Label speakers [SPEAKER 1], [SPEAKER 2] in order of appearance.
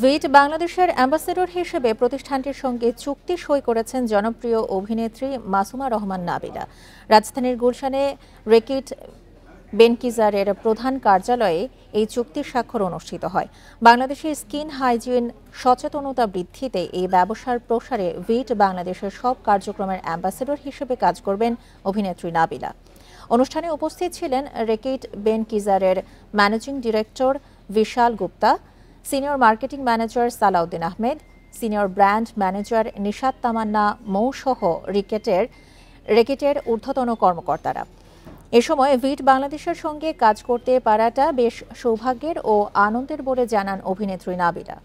[SPEAKER 1] ভিট বাংলাদেশের অ্যাম্বাসেডর হিসেবে প্রতিষ্ঠানটির সঙ্গে চুক্তি সই করেছেন জনপ্রিয় অভিনেত্রী মাসুমা রহমান নাবিলা। রাজধানীর গুলশানে রেকিট বেনকিজারের প্রধান কার্যালয়ে এই চুক্তির স্বাক্ষর অনুষ্ঠিত হয়। বাংলাদেশের স্কিন হাইজিন সচেতনতা বৃদ্ধিতে এই ব্যবসার প্রসারে ভিট বাংলাদেশের সব কার্যক্রমের অ্যাম্বাসেডর হিসেবে কাজ করবেন অভিনেত্রী নাবিলা। অনুষ্ঠানে উপস্থিত ছিলেন রেকিট বেনকিজারের managing director Vishal Gupta, senior marketing manager Salauddin Ahmed, senior brand manager Nishat Tamanna মৌসহ রেকেটের ঊর্ধ্বতন কর্মকর্তারা। এ সময় ভিট বাংলাদেশের সঙ্গে কাজ করতে পারাটা বেশ সৌভাগ্যের ও আনন্দের বলে জানান অভিনেত্রী নাবিলা।